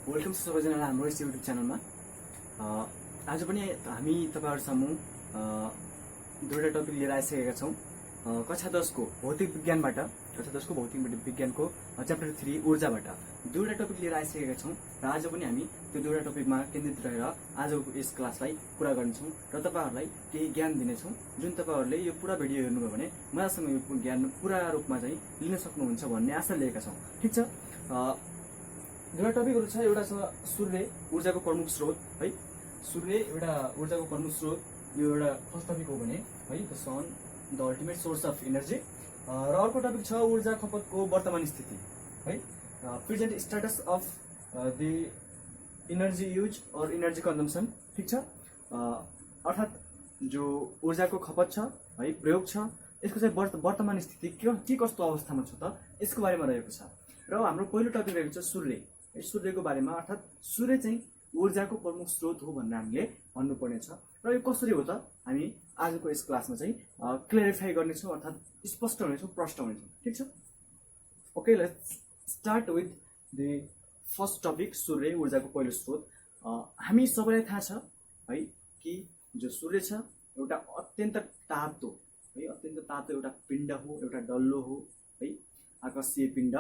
Welcome सबैजनालाई हाम्रो यस YouTube च्यानलमा। आज पनि हामी तपाईहरुसम्म दुईटा टपिक लिएर आइसकेका छौं। कक्षा 10 को भौतिक विज्ञानबाट, कक्षा 10 को भौतिक विज्ञानको च्याप्टर 3 ऊर्जाबाट दुईटा टपिक लिएर आइसकेका छौं र आज पनि हामी त्यो दुईटा टपिकमा केन्द्रित रहेर आजको यस क्लासलाई पूरा गर्नेछौं र तपाईहरुलाई केही ज्ञान दिनेछौं, जुन तपाईहरुले यो पूरा भिडियो हेर्नुभयो भने मजासँग यो ज्ञान पूरा रूपमा चाहिँ लिन सक्नुहुन्छ भन्ने आशा लिएका छौं। ठीक छ, दुईटा टपिकहरु छ। एउटा छ सूर्य ऊर्जाको प्रमुख स्रोत है। सूर्य एउटा ऊर्जाको प्रमुख स्रोत, यो एउटा फर्स्ट टपिक हो भने है, the sun the ultimate source of energy. र अर्को टपिक छ ऊर्जा खपतको वर्तमान स्थिति है, present status of the energy use और एनर्जी कन्जम्पसन। ठीक छ, अर्थात जो ऊर्जाको खपत छ है, प्रयोग छ, यसको चाहिँ वर्तमान स्थिति के कस्तो अवस्थामा छ त यसको बारेमा रहेको छ। र हाम्रो पहिलो टपिक रहेको छ सूर्य। सूर्यको बारेमा, अर्थात सूर्य चाहिँ ऊर्जाको प्रमुख स्रोत हो भनेर हामीले भन्नुपर्ने छ। र यो कसरी हो त हामी आजको यस क्लासमा चाहिँ क्लियरिफाई गर्नेछौँ, अर्थात स्पष्ट हुनेछौँ, प्रष्ट हुनेछौँ। ठिक छ, okay, let's start with the first topic, सूर्य ऊर्जाको पहिलो स्रोत। हामी सबैलाई थाहा छ है कि जो सूर्य छ एउटा अत्यन्त तातो है, अत्यन्त तातो एउटा पिण्ड हो, एउटा डल्लो हो है, आकाशीय पिण्ड।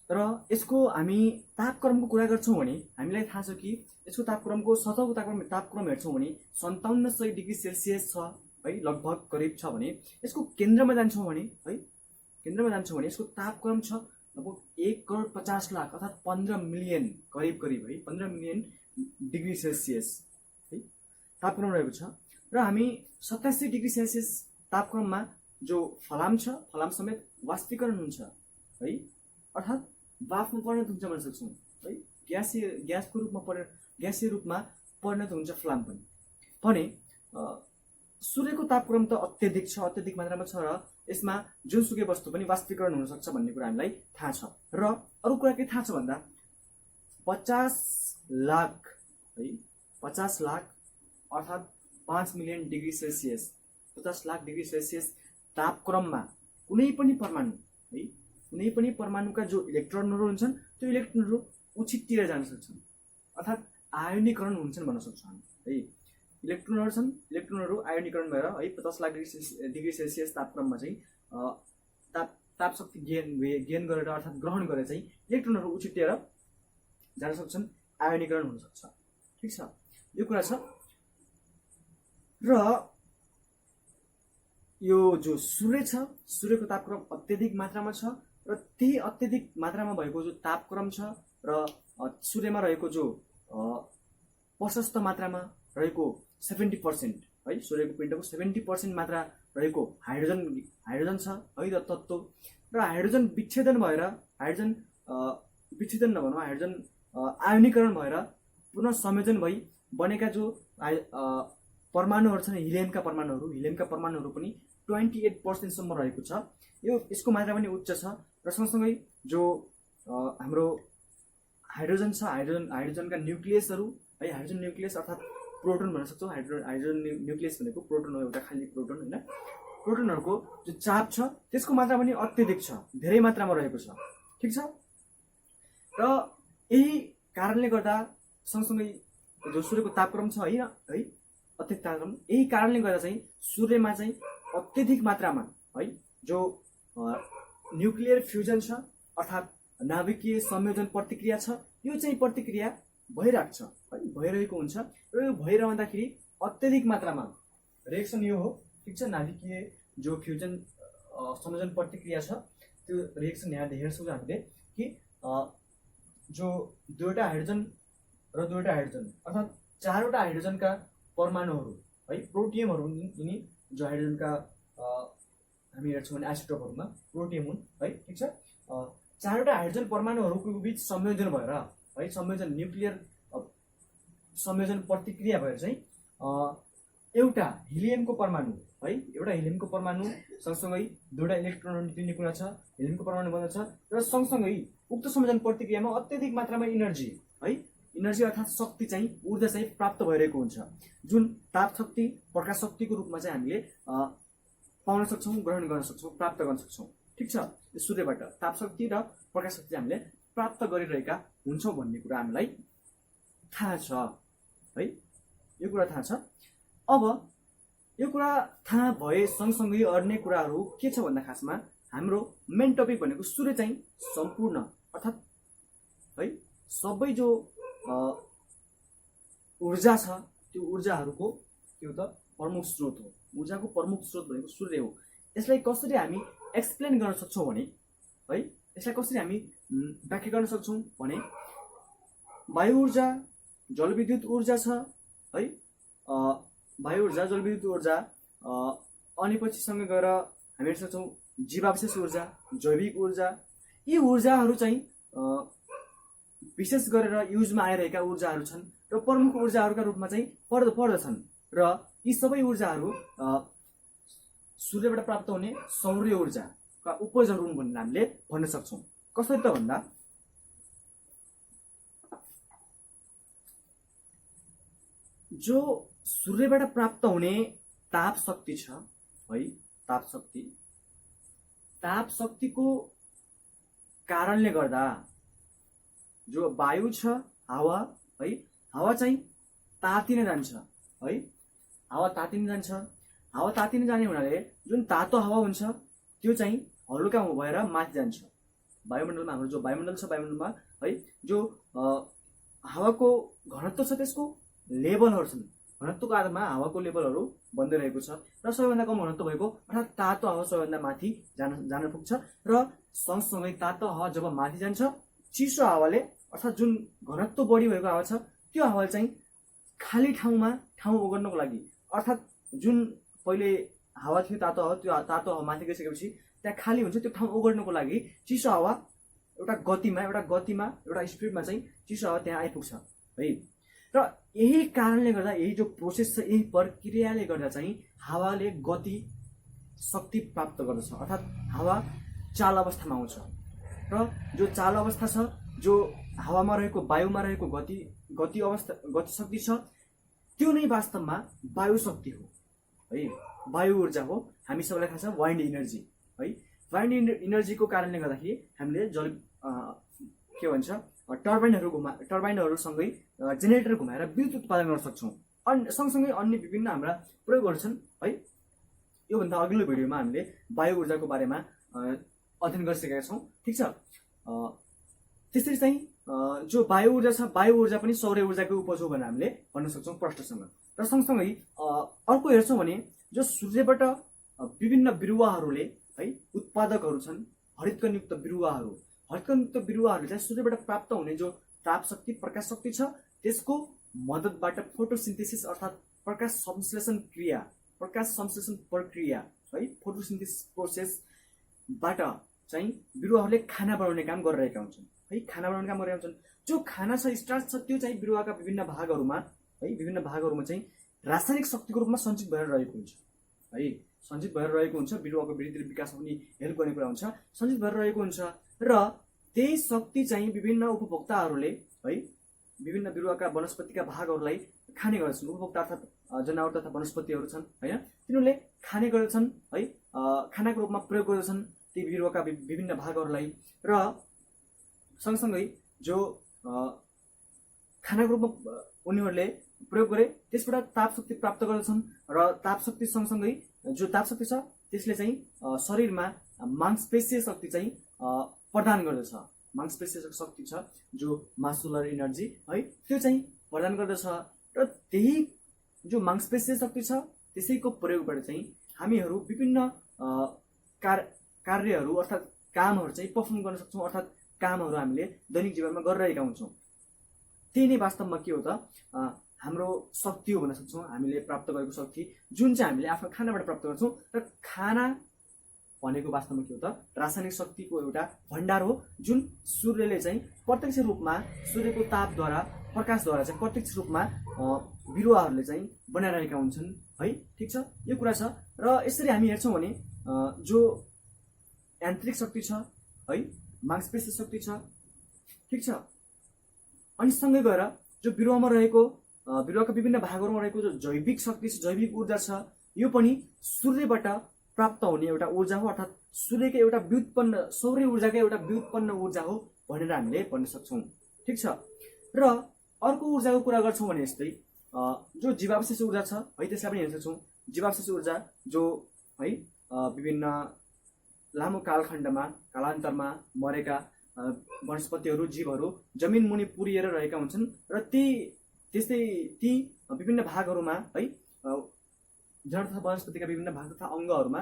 र यसको हामी तापक्रमको कुरा गर्छौं भने हामीलाई थाहा छ कि यसको तापक्रमको सतहको तापक्रम हेर्छौं भने 5700 डिग्री सेल्सियस छ है, लगभग करिब छ भने यसको केन्द्रमा जान्छौं भने है, केन्द्रमा जान्छौं भने यसको तापक्रम छ लगभग 1,50,00,000 अर्थात 15 मिलियन करिब है, 15 मिलियन डिग्री सेल्सियस है तापक्रम रहेको छ। र हामी 87 डिग्री सेल्सियस तापक्रममा जो फलाम छ, फलाम समेत वाष्पीकरण हुन्छ है, अर्थात वाफमा परिणत हुन्छ भन्न सक्छौँ है, ग्यासको रूपमा ग्यासीय रूपमा परिणत हुन्छ फलाम पनि। भने सूर्यको तापक्रम त अत्यधिक छ, अत्यधिक मात्रामा छ र यसमा जुनसुकै वस्तु पनि वाष्पीकरण हुन सक्छ भन्ने कुरा हामीलाई थाहा छ। र अरु कुरा के थाहा छ भन्दा 50 लाख है, 50 लाख अर्थात 5 million degree Celsius, 50 lakh degree Celsius तापक्रममा कुनै पनि परमाणु है, कुनै पनि परमाणुका जो इलेक्ट्रोनहरू हुन्छन् त्यो इलेक्ट्रोनहरू उछिट्टिएर जान सक्छन्, अर्थात आयोनीकरण हुन्छन् भन्न सक्छौँ हामी है। इलेक्ट्रोनहरू छन्, इलेक्ट्रोनहरू आयोनीकरण भएर है 50 लाख डिग्री सेल्सियस तापक्रममा चाहिँ ताप शक्ति गेन गरेर अर्थात ग्रहण गरेर चाहिँ इलेक्ट्रोनहरू उछिट्टिएर जान सक्छन्, आयोनीकरण हुन सक्छ। ठिक छ, यो कुरा छ। र यो जो सूर्य छ, सूर्यको तापक्रम अत्यधिक मात्रामा छ र त्यही अत्यधिक मात्रामा भएको जो तापक्रम छ र सूर्यमा रहेको जो प्रशस्त मात्रामा रहेको 70% है, सूर्यको पिण्डको 70% मात्रा रहेको हाइड्रोजन छ है त तत्त्व। र हाइड्रोजन विच्छेदन भएर, हाइड्रोजन विच्छेदन नभनौँ, हाइड्रोजन आयोनीकरण भएर पुनः संयोजन भई बनेका जो परमाणुहरू छन्, हिलियमका परमाणुहरू पनि 28% सम्म रहेको छ। यसको मात्रा पनि उच्च छ। र सँगसँगै जो हाम्रो हाइड्रोजन छ, हाइड्रोजनका न्युक्लियसहरू है, हाइड्रोजन न्युक्लियस अर्थात प्रोटोन भन्न सक्छौँ। हाइड्रोजन न्युक्लियस भनेको प्रोटोन हो, एउटा खाली प्रोटोन होइन। प्रोटोनहरूको जो चाप छ त्यसको मात्रा पनि अत्यधिक छ, धेरै मात्रामा रहेको छ। ठिक छ, र यही कारणले गर्दा सँगसँगै जो सूर्यको तापक्रम छ है, अत्यधिक तापक्रम, यही कारणले गर्दा चाहिँ सूर्यमा चाहिँ अत्यधिक मात्रामा है जो न्युक्लियर फ्युजन छ अर्थात नाभिकीय संयोजन प्रतिक्रिया छ, यो चाहिँ प्रतिक्रिया भइरहेको छ है, भइरहेको हुन्छ। र यो भइरहँदाखेरि अत्यधिक मात्रामा रिएक्सन यो हो। ठिक छ, नाभिकीय जो फ्युजन संयोजन प्रतिक्रिया छ त्यो रिएक्सन यहाँ देखेर सक्छौँ हामीले कि जो दुईवटा हाइड्रोजन र दुईवटा हाइड्रोजन अर्थात चारवटा हाइड्रोजनका परमाणुहरू है, प्रोटियमहरू यिनी जो हाइड्रोजनका हामी हेर्छौँ भने आइसोटोपहरूमा प्रोटियम हुन् है। ठिक छ, चारवटा हाइड्रोजन परमाणुहरूको बीच संयोजन भएर है, संयोजन न्युक्लियर संयोजन प्रतिक्रिया भएर चाहिँ एउटा हिलियमको परमाणु है, एउटा हिलियमको परमाणु सँगसँगै दुईवटा इलेक्ट्रोनहरू दिने कुरा छ, हिलियमको परमाणु बन्दछ। र सँगसँगै उक्त संयोजन प्रतिक्रियामा अत्यधिक मात्रामा इनर्जी है, इनर्जी अर्थात शक्ति चाहिँ, ऊर्जा चाहिँ प्राप्त भइरहेको हुन्छ, जुन ताप शक्ति, प्रकाश शक्तिको रूपमा चाहिँ हामीले पाउन सक्छौँ, ग्रहण गर्न सक्छौँ, प्राप्त गर्न सक्छौँ। ठिक छ, सूर्यबाट ताप शक्ति र प्रकाश शक्ति हामीले प्राप्त गरिरहेका हुन्छौँ भन्ने कुरा हामीलाई थाहा छ है। यो कुरा थाहा छ। अब यो कुरा थाहा भए सँगसँगै अन्य कुराहरू के छ भन्दा खासमा हाम्रो मेन टपिक भनेको सूर्य चाहिँ सम्पूर्ण अर्थात् है सबै जो ऊर्जा छ त्यो ऊर्जाहरूको त्यो त प्रमुख स्रोत हो। ऊर्जाको प्रमुख स्रोत भनेको सूर्य हो। यसलाई कसरी हामी एक्सप्लेन गर्न सक्छौँ भने है यसलाई कसरी हामी व्याख्या गर्न सक्छौँ भने वायु ऊर्जा, जलविद्युत ऊर्जा छ है। वायु ऊर्जा, जलविद्युत ऊर्जा अनि पछिसँग गएर हामी हेर्न सक्छौँ जीवावशेष ऊर्जा, जैविक ऊर्जा। यी ऊर्जाहरू चाहिँ विशेष गरेर युजमा आइरहेका ऊर्जाहरू छन् र प्रमुख ऊर्जाहरूका रूपमा चाहिँ पर्दछन् र यी सबै ऊर्जाहरू सूर्यबाट प्राप्त हुने सौर्य ऊर्जाका उपजहरू हुन् भनेर हामीले भन्न सक्छौँ। कसरी त भन्दा जो सूर्यबाट प्राप्त हुने ताप शक्ति छ है, ताप शक्तिको कारणले गर्दा जो वायु छ, हावा है, हावा चाहिँ तातिन जान्छ है। हावा तातिन जाने हुनाले जुन तातो हावा हुन्छ त्यो चाहिँ हल्का भएर माथि जान्छ वायुमण्डलमा। हाम्रो जो वायुमण्डल छ, वायुमण्डलमा है जो हावाको घनत्व छ त्यसको लेभलहरू छन्। घनत्वको आधारमा हावाको लेभलहरू बन्दै रहेको छ र सबैभन्दा कम घनत्व भएको अर्थात् तातो हावा सबैभन्दा माथि जान पुग्छ र सँगसँगै तातो हावा जब माथि जान्छ चिसो हावाले अर्थात् जुन घनत्व बढी भएको हावा छ त्यो हावाले चाहिँ खाली ठाउँ ओगट्नको लागि अर्थात् जुन पहिले हावा थियो तातो हावा, त्यो तातो हावा माथि गइसकेपछि त्यहाँ खाली हुन्छ। त्यो ठाउँ ओगट्नको लागि चिसो हावा एउटा स्पिडमा चाहिँ चिसो हावा त्यहाँ आइपुग्छ है। र यही कारणले गर्दा यही जो प्रोसेस छ, यही प्रक्रियाले गर्दा चाहिँ हावाले गति शक्ति प्राप्त गर्दछ अर्थात् हावा चाल अवस्थामा आउँछ र जो चाल अवस्था छ, जो हावामा रहेको वायुमा रहेको गति शक्ति छ त्यो नै वास्तवमा वायु शक्ति हो है, वायु ऊर्जा हो। हामी सबैलाई थाहा छ वाइन्ड इनर्जी है। वाइन्ड इनर्जीको कारणले गर्दाखेरि हामीले टर्बाइनहरूसँगै जेनेरेटर घुमाएर विद्युत उत्पादन गर्न सक्छौँ। सँगसँगै अन्य विभिन्न हाम्रा प्रयोगहरू छन् है। योभन्दा अघिल्लो भिडियोमा हामीले वायु ऊर्जाको बारेमा अध्ययन गरिसकेका छौँ, ठिक छ। त्यसरी चाहिँ जो वायु ऊर्जा छ, वायु ऊर्जा पनि सौर्य ऊर्जाको उपज हो भनेर हामीले भन्न सक्छौँ प्रष्टसँग। र सँगसँगै अर्को हेर्छौँ भने जो सूर्यबाट विभिन्न बिरुवाहरूले है उत्पादकहरू छन्, हरितकणयुक्त बिरुवाहरूले चाहिँ सूर्यबाट प्राप्त हुने जो ताप शक्ति, प्रकाश शक्ति छ त्यसको मद्दतबाट फोटोसिन्थेसिस अर्थात् प्रकाश संश्लेषण प्रक्रिया है, फोटोसिन्थेसिस प्रोसेसबाट चाहिँ बिरुवाहरूले खाना बनाउने काम गरिरहेका हुन्छन् है। जो खाना छ, स्टार्च छ, त्यो चाहिँ बिरुवाका विभिन्न भागहरूमा चाहिँ रासायनिक शक्तिको रूपमा सञ्चित भएर रहेको हुन्छ बिरुवाको वृद्धि र विकासमा पनि हेल्प गर्ने कुरा हुन्छ, सञ्चित भएर रहेको हुन्छ र त्यही शक्ति चाहिँ विभिन्न उपभोक्ताहरूले है विभिन्न बिरुवाका वनस्पतिका भागहरूलाई खाने गर्दछन्। उपभोक्ता अर्थात् जनावर तथा वनस्पतिहरू छन् होइन, तिनीहरूले खाने गर्दछन् है, खानाको रूपमा प्रयोग गर्दछन् ती बिरुवाका विभिन्न भागहरूलाई र सँगसँगै जो खानाको रूपमा उनीहरूले प्रयोग गरे त्यसबाट ताप शक्ति प्राप्त गर्दछन् र ताप शक्ति सँगसँगै जो ताप शक्ति छ त्यसले चाहिँ शरीरमा मांसपेशीय शक्ति चाहिँ प्रदान गर्दछ। मांसपेशीय शक्ति छ जो मासुलर इनर्जी है त्यो चाहिँ प्रदान गर्दछ र त्यही जो मांसपेशीय शक्ति छ त्यसैको प्रयोगबाट चाहिँ हामीहरू विभिन्न कार्यहरू अर्थात् कामहरू चाहिँ पर्फर्म गर्न सक्छौँ, अर्थात् कामहरू हामीले दैनिक जीवनमा गरिरहेका हुन्छौँ। त्यही नै वास्तवमा के हो त हाम्रो शक्ति हो भन्न सक्छौँ। हामीले प्राप्त गरेको शक्ति जुन चाहिँ हामीले आफ्नो खानाबाट प्राप्त गर्छौँ र खाना भनेको वास्तवमा के हो त रासायनिक शक्तिको एउटा भण्डार हो जुन सूर्यले चाहिँ प्रत्यक्ष रूपमा सूर्यको तापद्वारा प्रकाशद्वारा चाहिँ प्रत्यक्ष रूपमा बिरुवाहरूले चाहिँ बनाइरहेका हुन्छन् है, ठिक छ। यो कुरा छ र यसरी हामी हेर्छौँ भने जो यान्त्रिक शक्ति छ है, मांसपेशी शक्ति छ, ठिक छ। अनि सँगै गएर जो बिरुवाका विभिन्न भागहरूमा रहेको जो जैविक शक्ति छ, जैविक ऊर्जा छ, यो पनि सूर्यबाट प्राप्त हुने एउटा ऊर्जा हो अर्थात् सूर्यको एउटा व्युत्पन्न सौर्य ऊर्जाको एउटा व्युत्पन्न ऊर्जा हो भनेर हामीले भन्न सक्छौँ। ठिक छ। र अर्को ऊर्जाको कुरा गर्छौँ भने यस्तै जो जीवावशेष ऊर्जा छ है त्यसलाई पनि हेर्न सक्छौँ। जीवावशेष ऊर्जा जो है विभिन्न लामो कालखण्डमा कालान्तरमा मरेका वनस्पतिहरू जीवहरू जमिन मुनि पुरिएर रहेका हुन्छन् र त्यस्तै ती विभिन्न भागहरूमा है जड तथा वनस्पतिका विभिन्न भाग तथा अङ्गहरूमा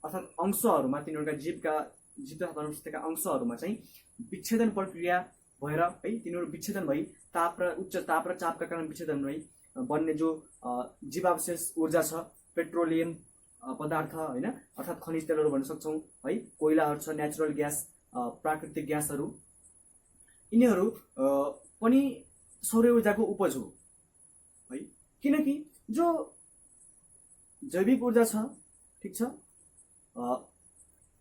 अर्थात् अंशहरूमा तिनीहरूका जीव तथा वनस्पतिका अंशहरूमा चाहिँ विच्छेदन प्रक्रिया भएर है तिनीहरू विच्छेदन भई उच्च ताप र चापका कारण विच्छेदन भई बन्ने जो जीवावशेष ऊर्जा छ, पेट्रोलियम पदार्थ होइन अर्थात् खनिज तेलहरू भन्न सक्छौँ है, कोइलाहरू छ, नेचुरल ग्यास, प्राकृतिक ग्यासहरू, यिनीहरू पनि सौर्य ऊर्जाको उपज हो है। किनकि जो जैविक ऊर्जा छ, ठिक छ,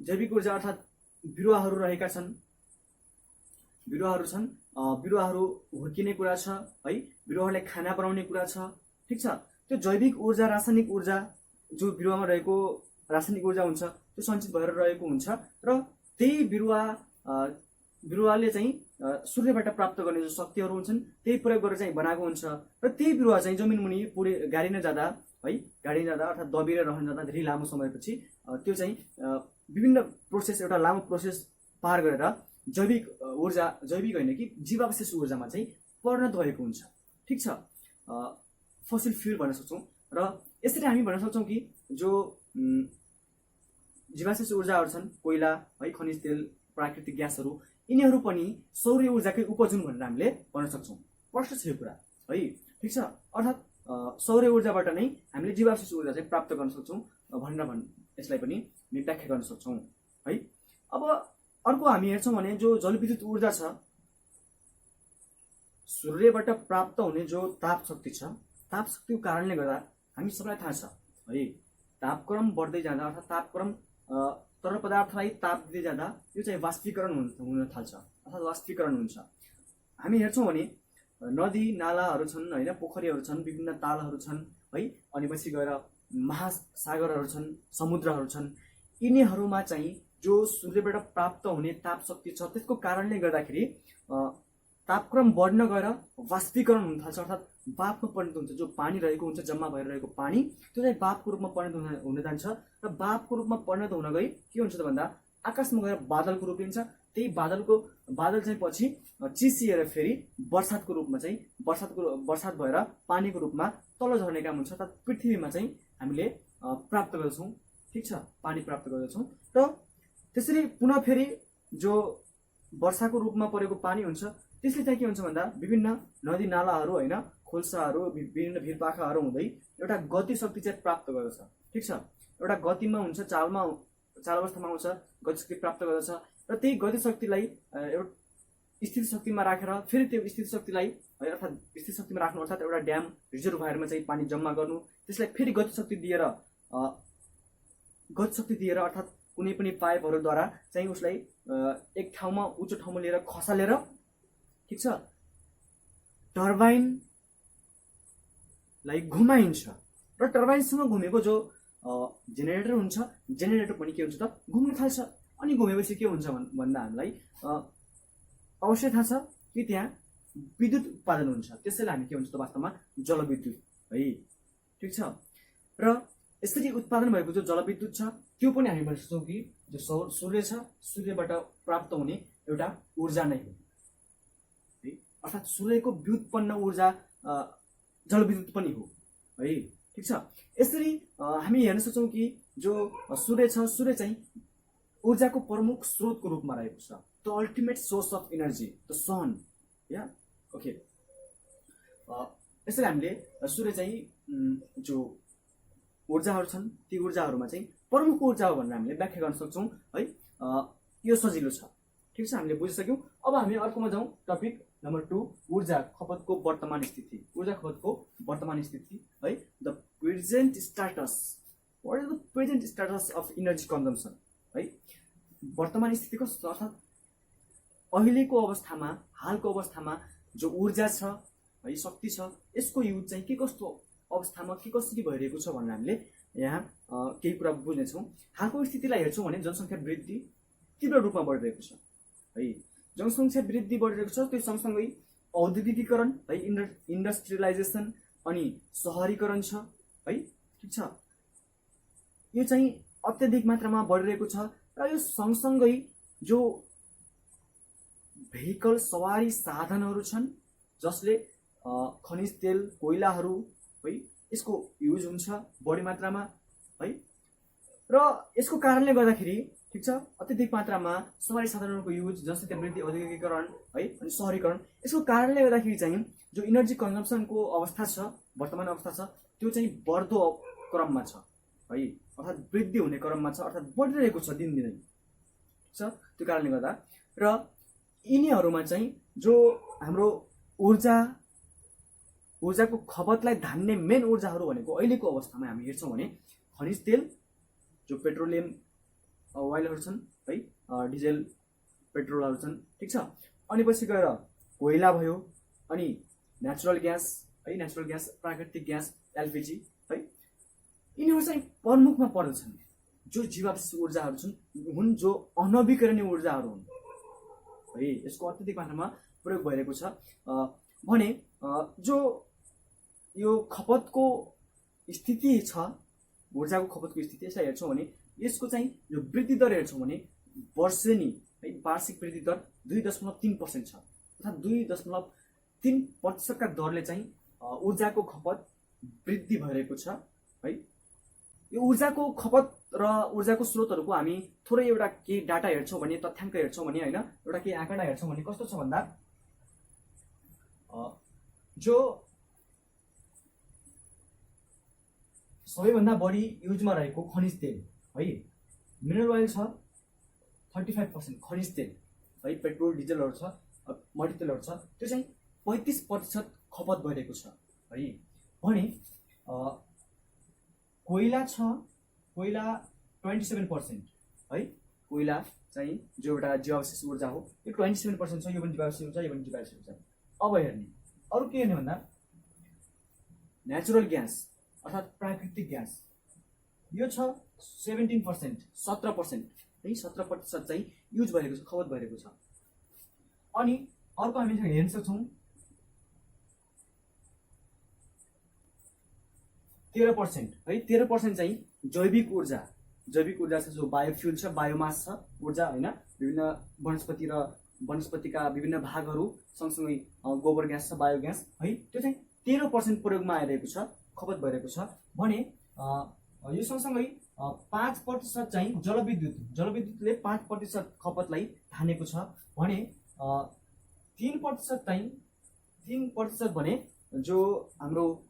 जैविक ऊर्जा अर्थात् बिरुवाहरू रहेका छन्, बिरुवाहरू हुर्किने कुरा छ है, बिरुवाहरूले खाना बनाउने कुरा छ, ठिक छ। त्यो जैविक ऊर्जा, रासायनिक ऊर्जा जो बिरुवामा रहेको रासायनिक ऊर्जा हुन्छ त्यो सञ्चित भएर रहेको हुन्छ र त्यही बिरुवाले चाहिँ सूर्यबाट प्राप्त गर्ने जो शक्तिहरू हुन्छन् त्यही प्रयोग गरेर चाहिँ बनाएको हुन्छ र त्यही बिरुवा चाहिँ जमिन मुनि गाडिन जाँदा अर्थात् दबिएर रहन जाँदा धेरै लामो समयपछि त्यो चाहिँ विभिन्न प्रोसेस, एउटा लामो प्रोसेस पार गरेर जैविक होइन कि जीवावशेष ऊर्जामा चाहिँ परिणत भएको हुन्छ। ठिक छ। फसिल फ्युल भन्न सक्छौँ र यसरी हामी भन्न सक्छौँ कि जो जीवावशेष ऊर्जाहरू छन्, कोइला है, खनिज तेल, प्राकृतिक ग्यासहरू, यिनीहरू पनि सौर्य ऊर्जाकै उपज हुन् भनेर हामीले भन्न सक्छौँ। प्रश्न छ यो कुरा है। ठिक छ। अर्थात् सौर्य ऊर्जाबाट नै हामीले जीवावशेष ऊर्जा चाहिँ प्राप्त गर्न सक्छौँ भनेर यसलाई पनि व्याख्या गर्न सक्छौँ है। अब अर्को हामी हेर्छौँ भने जो जलविद्युत ऊर्जा छ, सूर्यबाट प्राप्त हुने जो ताप शक्ति छ, ताप शक्तिको कारणले गर्दा हामी सबैलाई थाहा छ है, तापक्रम बढ्दै जाँदा अर्थात् तापक्रम तरल पदार्थलाई ताप दिँदै जाँदा यो चाहिँ वाष्पीकरण हुन थाल्छ अर्थात् वाष्पीकरण हुन्छ। हामी हेर्छौँ भने नदी नालाहरू छन् होइन, पोखरीहरू छन्, विभिन्न तालहरू छन् है, अनि पछि गएर महासागरहरू छन्, समुद्रहरू छन्, यिनीहरूमा चाहिँ जो सूर्यबाट प्राप्त हुने ताप शक्ति छ त्यसको कारणले गर्दाखेरि तापक्रम बढ्न गएर वाष्पीकरण हुन थाल्छ अर्थात् वाफमा परिणत हुन्छ। जो पानी रहेको हुन्छ, जम्मा भएर रहेको पानी, त्यो चाहिँ वाफको रूपमा परिणत हुन जान्छ र वाफको रूपमा परिणत हुन गई के हुन्छ त भन्दा आकाशमा गएर बादलको रूप लिन्छ। त्यही बादल चाहिँ पछि चिसिएर फेरि वर्षातको रूपमा चाहिँ वर्षात भएर पानीको रूपमा तल झर्ने काम हुन्छ अर्थात् पृथ्वीमा चाहिँ हामीले प्राप्त गर्दछौँ। ठिक छ, पानी प्राप्त गर्दछौँ र त्यसरी पुनः फेरि जो वर्षाको रूपमा परेको पानी हुन्छ त्यसले चाहिँ के हुन्छ भन्दा विभिन्न नदी नालाहरू होइन, खोल्साहरू, विभिन्न भिरपाखाहरू हुँदै एउटा गति शक्ति चाहिँ प्राप्त गर्दछ। ठिक छ। एउटा गतिमा हुन्छ, चाल अवस्थामा आउँछ, गति शक्ति प्राप्त गर्दछ र त्यही गति शक्तिलाई एउटा स्थिति शक्तिमा राखेर फेरि त्यो स्थिति शक्तिलाई अर्थात् स्थिति शक्तिमा राख्नु अर्थात् एउटा ड्याम, रिजर्भरमा चाहिँ पानी जम्मा गर्नु, त्यसलाई फेरि गति शक्ति दिएर अर्थात् कुनै पनि पाइपहरूद्वारा चाहिँ उसलाई एक ठाउँमा उच्च ठाउँमा लिएर खसालेर, ठिक छ, टर्बाइनलाई घुमाइन्छ र टर्बाइनसँग घुमेको जो जेनेरेटर हुन्छ, जेनेरेटर पनि के हुन्छ त घुम्न थाल्छ। अनि घुमेपछि के हुन्छ भन्दा हामीलाई अवश्य थाहा छ कि त्यहाँ विद्युत उत्पादन हुन्छ। त्यसैले हामी के हुन्छ त वास्तवमा जलविद्युत है। ठिक छ। र यसरी उत्पादन भएको जो जलविद्युत छ त्यो पनि हामी भन्न सक्छौँ कि जो सूर्य छ, सूर्यबाट प्राप्त हुने एउटा ऊर्जा नै हो है। अर्थात् सूर्यको व्युत्पन्न ऊर्जा जलविद्युत पनि हो है। ठिक छ। यसरी हामी हेर्न सक्छौँ कि जो सूर्य छ, सूर्य चाहिँ ऊर्जाको प्रमुख स्रोतको रूपमा रहेको छ। The ultimate source of energy, the sun, या ओके। यसरी हामीले सूर्य चाहिँ जो ऊर्जाहरू छन् ती ऊर्जाहरूमा चाहिँ प्रमुख ऊर्जा हो भनेर हामीले व्याख्या गर्न सक्छौँ है। यो सजिलो छ। ठिक छ, हामीले बुझिसक्यौँ। अब हामी अर्कोमा जाउँ। टपिक नम्बर 2, ऊर्जा खपतको वर्तमान स्थिति। ऊर्जा खपतको वर्तमान स्थिति है। The present status, what is the present status of energy consumption है। वर्तमान स्थितिको अर्थात् अहिलेको अवस्थामा, हालको अवस्थामा जो ऊर्जा छ है, शक्ति छ, यसको युज चाहिँ के कस्तो अवस्थामा के कसरी भइरहेको छ भनेर हामीले यहाँ केही कुरा बुझ्नेछौँ। हालको स्थितिलाई हेर्छौँ भने जनसङ्ख्या वृद्धि तीव्र रूपमा बढिरहेको छ है। जनसङ्ख्या वृद्धि बढिरहेको छ, त्यो सँगसँगै औद्योगिकीकरण है, इन्डस्ट्रियलाइजेसन अनि सहरीकरण छ है। ठिक छ, यो चाहिँ अत्यधिक मात्रामा बढिरहेको छ र यो सँगसँगै जो भेहिकल सवारी साधनहरू छन् जसले खनिज तेल कोइलाहरू है यसको युज हुन्छ बढी मात्रामा है, र यसको कारणले गर्दाखेरि ठिक छ अत्यधिक मात्रामा सवारी साधनहरूको युज, जनसङ्ख्या वृद्धि, औद्योगिकीकरण है अनि सहरीकरण, यसको कारणले गर्दाखेरि चाहिँ जो इनर्जी कन्जम्सनको अवस्था छ, वर्तमान अवस्था छ, त्यो चाहिँ बढ्दो क्रममा छ है, अर्थात् वृद्धि हुने क्रममा छ, अर्थात् बढिरहेको छ दिनदिनै। ठिक छ, त्यो कारणले गर्दा र यिनीहरूमा चाहिँ जो हाम्रो ऊर्जाको खपतलाई धान्ने मेन ऊर्जाहरू भनेको अहिलेको अवस्थामा हामी हेर्छौँ भने खनिज तेल, जो पेट्रोलियम ओइलहरू छन् है, डिजेल पेट्रोलहरू छन्। ठिक छ, अनि पछि गएर कोइला भयो, अनि नेचुरल ग्यास है, नेचुरल ग्यास, प्राकृतिक ग्यास, एलपिजी है, यिनीहरू चाहिँ प्रमुखमा पर्दछन्। जो जीवावश्यक ऊर्जाहरू हुन् जो अनवीकरणीय ऊर्जाहरू हुन् है, यसको अत्यधिक मात्रामा प्रयोग भइरहेको छ भने जो यो खपतको स्थिति छ, ऊर्जाको खपतको स्थिति यसलाई हेर्छौँ भने यसको चाहिँ जो वृद्धि दर हेर्छौँ भने वर्षेनी है वार्षिक वृद्धि दर 2.3% छ, अर्थात् 2.3% का दरले चाहिँ ऊर्जाको खपत वृद्धि भइरहेको छ है। यो ऊर्जाको खपत र ऊर्जाको स्रोतहरूको हामी थोरै एउटा केही डाटा हेर्छौँ भने, तथ्याङ्क हेर्छौँ भने होइन, एउटा केही आँकडा हेर्छौँ भने कस्तो छ भन्दा जो सबैभन्दा बढी युजमा रहेको खनिज तेल है, मिनरल ओइल छ 35%, खनिज तेल है, पेट्रोल डिजेलहरू छ, मट्टीतेलहरू छ, त्यो चाहिँ 35% खपत भइरहेको छ है। भने कोइला छ, कोइला 27% है, कोइला चाहिँ जो एउटा जीवावश्यक ऊर्जा हो, यो 27% छ, यो पनि जीवावश्यक ऊर्जा, यो पनि जीवावश्यक ऊर्जा। अब हेर्ने अरू के हेर्ने भन्दा नेचुरल ग्यास अर्थात् प्राकृतिक ग्यास, यो छ 17%, 17% है, 17% चाहिँ युज भइरहेको छ, खपत भइरहेको छ। अनि अर्को हामी हेर्न सक्छौँ 13% है, 13% चाहिँ जैविक ऊर्जा छ, जो बायोफ्युल छ, बायोमास छ ऊर्जा होइन, विभिन्न वनस्पतिका विभिन्न भागहरू सँगसँगै गोबर ग्यास छ, बायोग्यास है, त्यो चाहिँ 13% प्रयोगमा आइरहेको छ, खपत भइरहेको छ। भने यो सँगसँगै 5% चाहिँ जलविद्युतले 5% खपतलाई ठानेको छ। भने 3% भने जो हाम्रो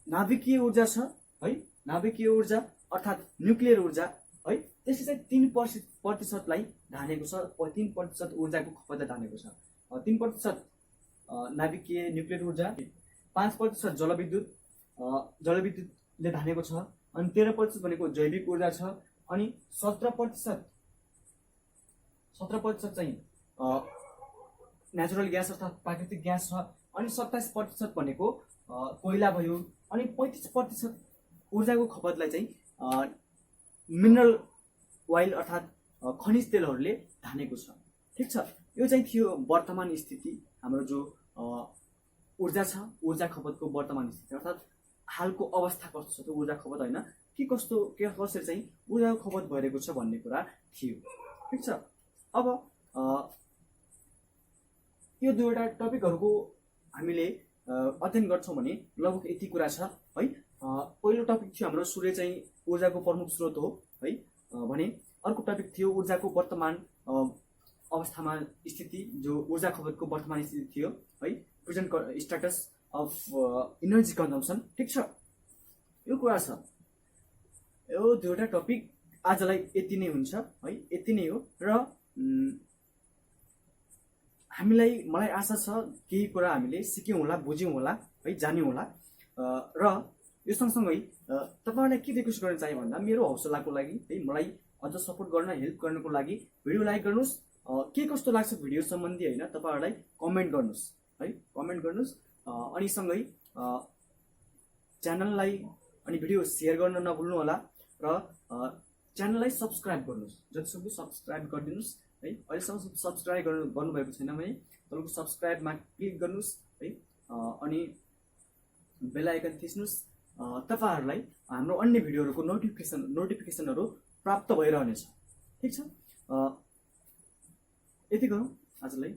नाभिकीय ऊर्जा छ है, नाभिकीय ऊर्जा अर्थात् न्युक्लियर ऊर्जा है, त्यसले चाहिँ 3% लाई ढानेको छ, 3% ऊर्जाको खपतलाई ढानेको छ। 3% नाभिकीय न्युक्लियर ऊर्जा, 5% जलविद्युतले ढानेको छ, अनि 13% भनेको जैविक ऊर्जा छ, अनि 17% चाहिँ नेचुरल ग्यास अर्थात् प्राकृतिक ग्यास छ, अनि 27% भनेको कोइला भयो, अनि 35% ऊर्जाको खपतलाई चाहिँ मिनरल ओइल अर्थात् खनिज तेलहरूले ढानेको छ। ठिक छ, यो चाहिँ थियो वर्तमान स्थिति हाम्रो जो ऊर्जा छ, ऊर्जा खपतको वर्तमान स्थिति अर्थात् हालको अवस्था कस्तो छ, त्यो ऊर्जा खपत होइन के कसरी चाहिँ ऊर्जाको खपत भइरहेको छ भन्ने कुरा थियो। ठिक छ, अब यो दुईवटा टपिकहरूको हामीले अध्ययन गर्छौँ भने लगभग यति कुरा छ है। पहिलो टपिक थियो हाम्रो सूर्य चाहिँ ऊर्जाको प्रमुख स्रोत हो है, भने अर्को टपिक थियो ऊर्जाको वर्तमान अवस्थामा स्थिति, जो ऊर्जा खपतको वर्तमान स्थिति थियो है, present status of energy consumption. ठिक छ, यो कुरा छ। यो दुईवटा टपिक आजलाई यति नै हुन्छ है, यति नै हो। र मलाई आशा छ केही कुरा हामीले सिक्यौँ होला, बुझ्यौँ होला है, जान्यौँ होला। र यो सँगसँगै तपाईँहरूलाई के रिक्वेस्ट गर्न चाहे भन्दा मेरो हौसलाको लागि है, मलाई अझ सपोर्ट गर्न, हेल्प गर्नको लागि भिडियो लाइक गर्नुहोस्, के कस्तो लाग्छ भिडियो सम्बन्धी होइन तपाईँहरूलाई कमेन्ट गर्नुहोस् है, कमेन्ट गर्नुहोस्। अनि सँगै च्यानललाई अनि भिडियो सेयर गर्न नभुल्नु होला, र च्यानललाई सब्सक्राइब गर्नुहोस्, जतिसक्दो सब्सक्राइब गरिदिनुहोस् है। अहिलेसम्म सब्सक्राइब गर्नुभएको छैन भने तपाईँको सब्सक्राइबमा क्लिक गर्नुहोस् है, अनि बेल आइकन थिच्नुहोस्। तपाईँहरूलाई हाम्रो अन्य भिडियोहरूको नोटिफिकेसनहरू प्राप्त भइरहनेछ। ठिक छ, यति गरौँ आजलाई।